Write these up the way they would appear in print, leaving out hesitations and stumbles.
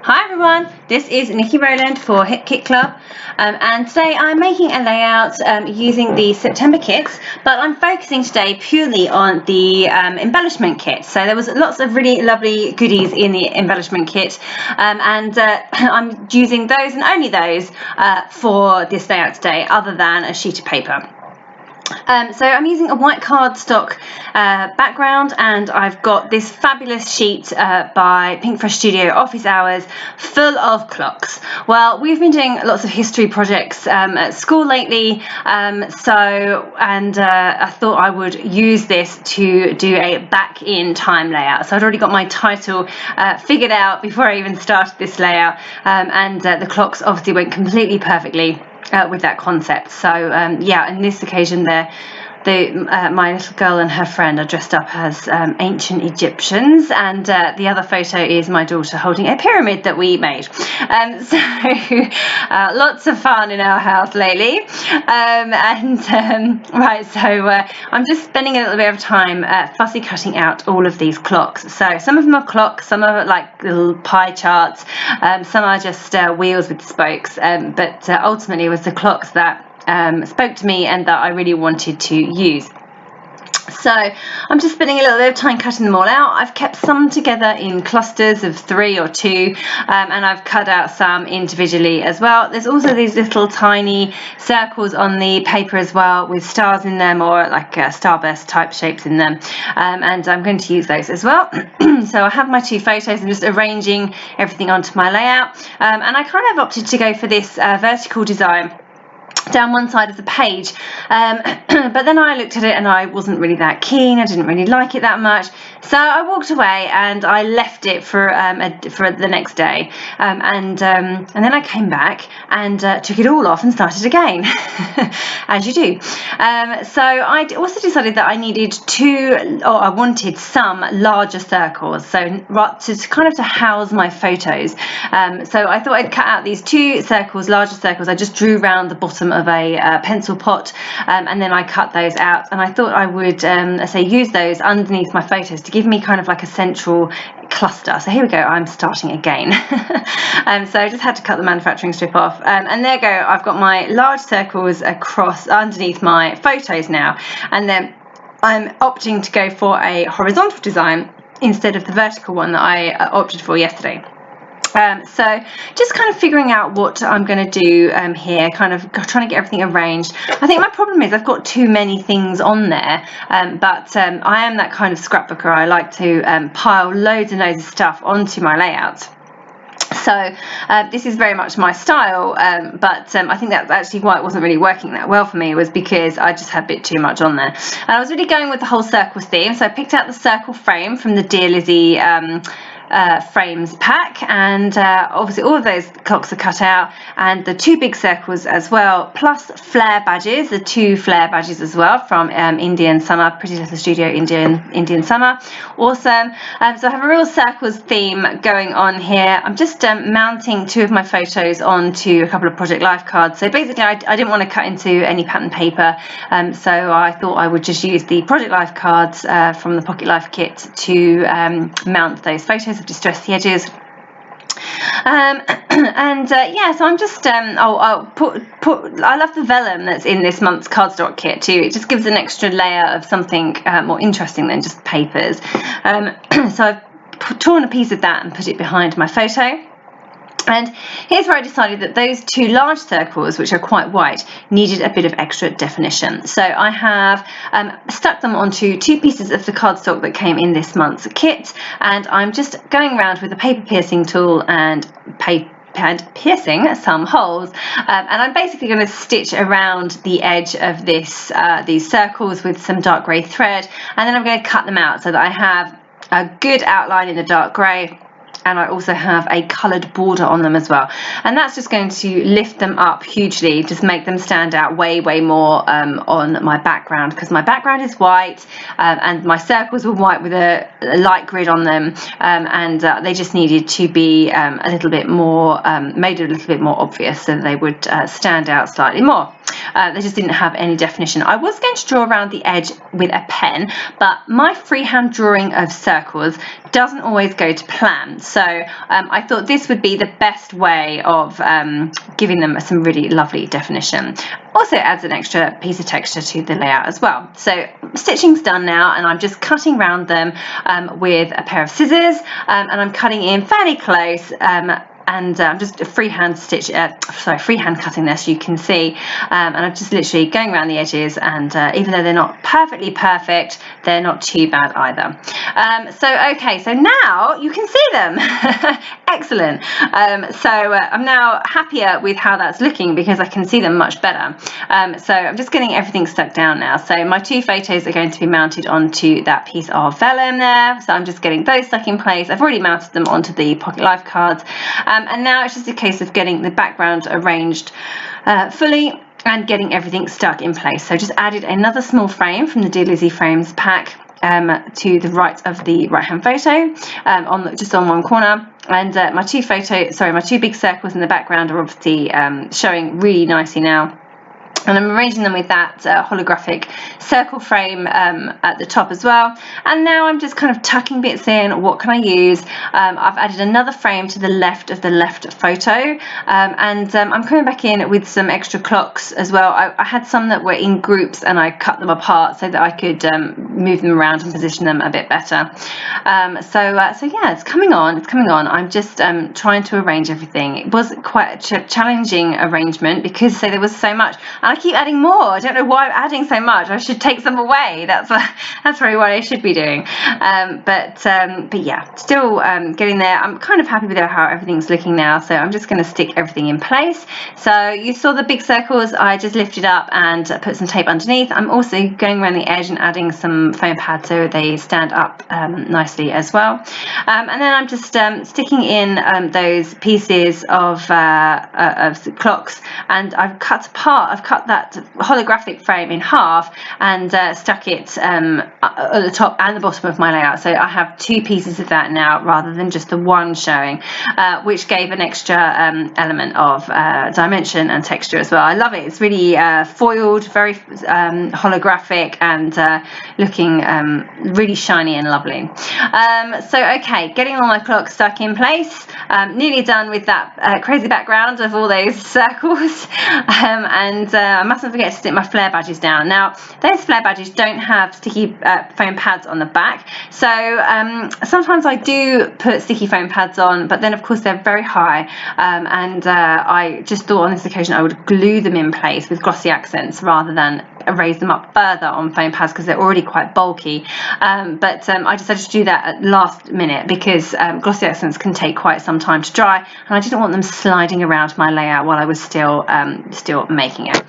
Hi everyone, this is Niki Rowland for Hit Kit Club, and today I'm making a layout using the September kits, but I'm focusing today purely on the embellishment kit. So there was lots of really lovely goodies in the embellishment kit, and I'm using those and only those for this layout today, other than a sheet of paper. So I'm using a white cardstock background, and I've got this fabulous sheet by Pink Fresh Studio Office Hours full of clocks. Well, we've been doing lots of history projects at school lately, I thought I would use this to do a back in time layout. So I'd already got my title figured out before I even started this layout, and the clocks obviously went completely perfectly with that concept. So yeah, in this occasion there, my little girl and her friend are dressed up as ancient Egyptians, and the other photo is my daughter holding a pyramid that we made. So lots of fun in our house lately. Right, so I'm just spending a little bit of time fussy cutting out all of these clocks. So some of them are clocks, some are like little pie charts, some are just wheels with spokes, but ultimately it was the clocks that spoke to me and that I really wanted to use. So I'm just spending a little bit of time cutting them all out. I've kept some together in clusters of 3 or 2, and I've cut out some individually as well. There's also these little tiny circles on the paper as well, with stars in them, or like starburst type shapes in them, and I'm going to use those as well. So I have my 2 photos. I'm just arranging everything onto my layout, and I kind of opted to go for this vertical design down one side of the page, but then I looked at it and I wasn't really that keen. I didn't really like it that much, so I walked away and I left it for the next day, and then I came back and took it all off and started again, as you do. So I also decided that I wanted some larger circles, so to kind of to house my photos. So I thought I'd cut out these 2 circles, larger circles. I just drew round the bottom of a pencil pot, and then I cut those out, and I thought I would use those underneath my photos to give me kind of like a central cluster. So here we go, I'm starting again. So I just had to cut the manufacturing strip off, and there you go, I've got my large circles across underneath my photos now, and then I'm opting to go for a horizontal design instead of the vertical one that I opted for yesterday. So just kind of figuring out what I'm going to do here, kind of trying to get everything arranged. I think my problem is I've got too many things on there, but I am that kind of scrapbooker. I like to pile loads and loads of stuff onto my layouts. So this is very much my style, but I think that's actually why it wasn't really working that well for me, was because I just had a bit too much on there. And I was really going with the whole circles theme, so I picked out the circle frame from the Dear Lizzy Frames pack, and obviously all of those clocks are cut out, and the 2 big circles as well, plus Flair badges, the 2 Flair badges as well from Indian Summer, Pretty Little Studio Indian Summer. Awesome. So I have a real circles theme going on here. I'm just mounting 2 of my photos onto a couple of Project Life cards. So basically I didn't want to cut into any pattern paper, so I thought I would just use the Project Life cards from the Pocket Life kit to mount those photos. I've distressed the edges, yeah, so I'm just I'll put I love the vellum that's in this month's cardstock kit too. It just gives an extra layer of something more interesting than just papers. So I've torn a piece of that and put it behind my photo. And here's where I decided that those 2 large circles, which are quite white, needed a bit of extra definition. So I have stuck them onto 2 pieces of the cardstock that came in this month's kit, and I'm just going around with a paper piercing tool and piercing some holes, and I'm basically going to stitch around the edge of these circles with some dark grey thread, and then I'm going to cut them out so that I have a good outline in the dark grey, and I also have a coloured border on them as well, and that's just going to lift them up hugely, just make them stand out way more on my background, because my background is white, and my circles were white with a light grid on them, and they just needed to be a little bit more made a little bit more obvious, so they would stand out slightly more. They just didn't have any definition. I was going to draw around the edge with a pen, but my freehand drawing of circles doesn't always go to plan. So I thought this would be the best way of giving them some really lovely definition. Also adds an extra piece of texture to the layout as well. So stitching's done now, and I'm just cutting around them with a pair of scissors, and I'm cutting in fairly close. And I'm just freehand cutting this, you can see, and I'm just literally going around the edges, and even though they're not perfectly perfect, they're not too bad either. Okay, so now you can see them. Excellent. I'm now happier with how that's looking because I can see them much better. So I'm just getting everything stuck down now. So my 2 photos are going to be mounted onto that piece of vellum there, so I'm just getting those stuck in place. I've already mounted them onto the pocket life cards. And now it's just a case of getting the background arranged fully and getting everything stuck in place. So just added another small frame from the Dear Lizzy Frames pack to the right of the right hand photo, just on one corner. And my 2 big circles in the background are obviously showing really nicely now. And I'm arranging them with that holographic circle frame at the top as well. And now I'm just kind of tucking bits in. What can I use? I've added another frame to the left of the left photo. I'm coming back in with some extra clocks as well. I had some that were in groups, and I cut them apart so that I could move them around and position them a bit better. Yeah, it's coming on. I'm just trying to arrange everything. It was quite a challenging arrangement because there was so much. And I keep adding more. I don't know why I'm adding so much. I should take some away. That's probably what I should be doing. But yeah, still getting there. I'm kind of happy with how everything's looking now. So I'm just going to stick everything in place. So you saw the big circles. I just lifted up and put some tape underneath. I'm also going around the edge and adding some foam pads so they stand up nicely as well. And then I'm just sticking in those pieces of clocks, and I've cut that holographic frame in half and stuck it at the top and the bottom of my layout. So I have 2 pieces of that now rather than just the one showing, which gave an extra element of dimension and texture as well. I love it. It's really foiled, very holographic, and looking really shiny and lovely. Okay, getting all my clocks stuck in place. Nearly done with that crazy background of all those circles. I mustn't forget to stick my Flair badges down. Now, those Flair badges don't have sticky foam pads on the back, so sometimes I do put sticky foam pads on, but then of course they're very high, and I just thought on this occasion I would glue them in place with glossy accents rather than raise them up further on foam pads because they're already quite bulky. I decided to do that at last minute because glossy accents can take quite some time to dry, and I didn't want them sliding around my layout while I was still making it.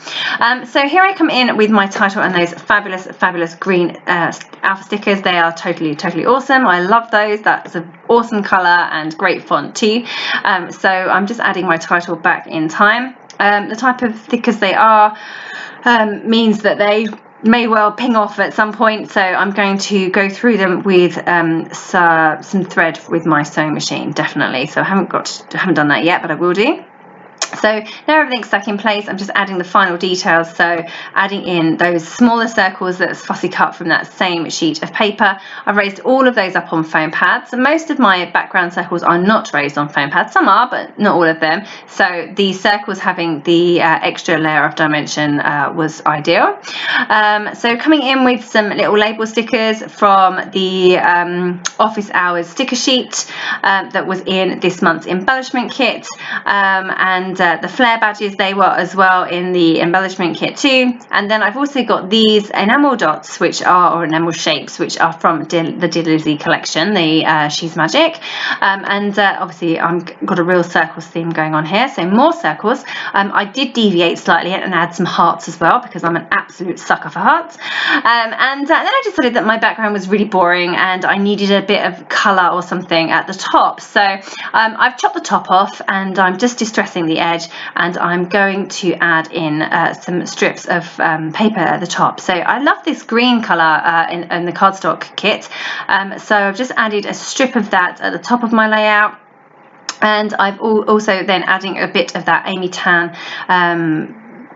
So here I come in with my title and those fabulous green alpha stickers. They are totally awesome. I love those. That's an awesome colour and great font too. So I'm just adding my title back in time. The type of stickers they are means that they may well ping off at some point, so I'm going to go through them with some thread with my sewing machine, definitely. So I haven't done that yet, but I will do. So now everything's stuck in place. I'm just adding the final details, so adding in those smaller circles that's fussy cut from that same sheet of paper. I've raised all of those up on foam pads. So most of my background circles are not raised on foam pads. Some are, but not all of them. So the circles having the extra layer of dimension was ideal. So coming in with some little label stickers from the office hours sticker sheet that was in this month's embellishment kit, and the Flair badges, they were as well in the embellishment kit too. And then I've also got these enamel dots, or enamel shapes, which are from the Dear Lizzy collection, the She's Magic. Obviously I've got a real circles theme going on here, so more circles. I did deviate slightly and add some hearts as well because I'm an absolute sucker for hearts. Then I decided that my background was really boring and I needed a bit of colour or something at the top. So I've chopped the top off and I'm just distressing the edge, and I'm going to add in some strips of paper at the top. So I love this green colour in the cardstock kit, so I've just added a strip of that at the top of my layout. And I've also then adding a bit of that Amy Tan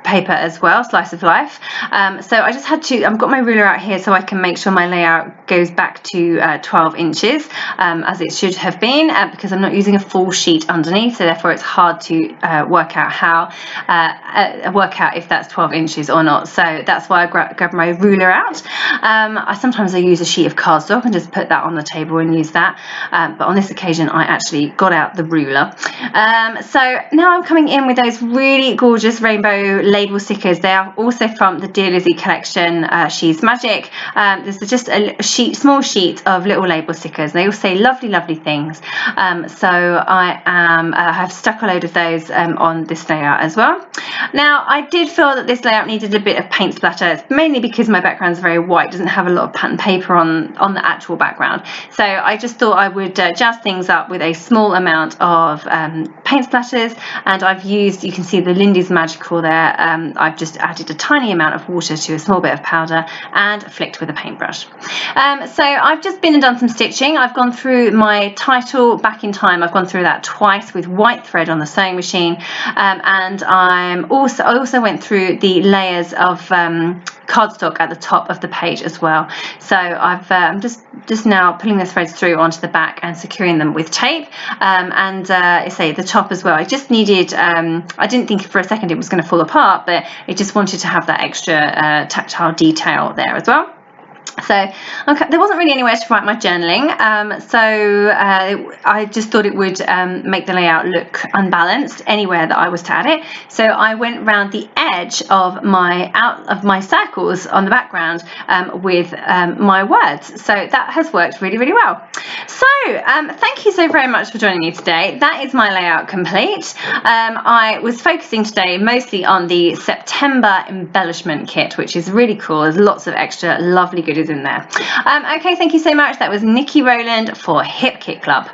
paper as well, slice of life. So I just had to, I've got my ruler out here so I can make sure my layout goes back to 12 inches as it should have been, because I'm not using a full sheet underneath, so therefore it's hard to work out if that's 12 inches or not. So that's why I grab my ruler out. Sometimes I use a sheet of cardstock and just put that on the table and use that, but on this occasion I actually got out the ruler. So now I'm coming in with those really gorgeous rainbow label stickers. They are also from the Dear Lizzy collection, She's Magic. This is just a small sheet of little label stickers. They all say lovely things. So I have stuck a load of those on this layout as well. Now I did feel that this layout needed a bit of paint splatter. It's mainly because my background is very white, doesn't have a lot of pattern paper on the actual background. So I just thought I would jazz things up with a small amount of paint splatters, and I've used, you can see the Lindy's Magical there. I've just added a tiny amount of water to a small bit of powder and flicked with a paintbrush. So I've just been and done some stitching. I've gone through my title Back in Time. I've gone through that twice with white thread on the sewing machine, and I also went through the layers of cardstock at the top of the page as well. So I'm just now pulling the threads through onto the back and securing them with tape, and I say the top as well. I just needed, I didn't think for a second it was going to fall apart, but it just wanted to have that extra tactile detail there as well. So okay, there wasn't really anywhere to write my journaling, so I just thought it would make the layout look unbalanced anywhere that I was to add it. So I went round the edge of my circles on the background with my words. So that has worked really well. So thank you so very much for joining me today. That is my layout complete. I was focusing today mostly on the September Embellishment Kit, which is really cool. There's lots of extra lovely goodies in there. Okay, thank you so much. That was Niki Rowland for Hip Kit Club.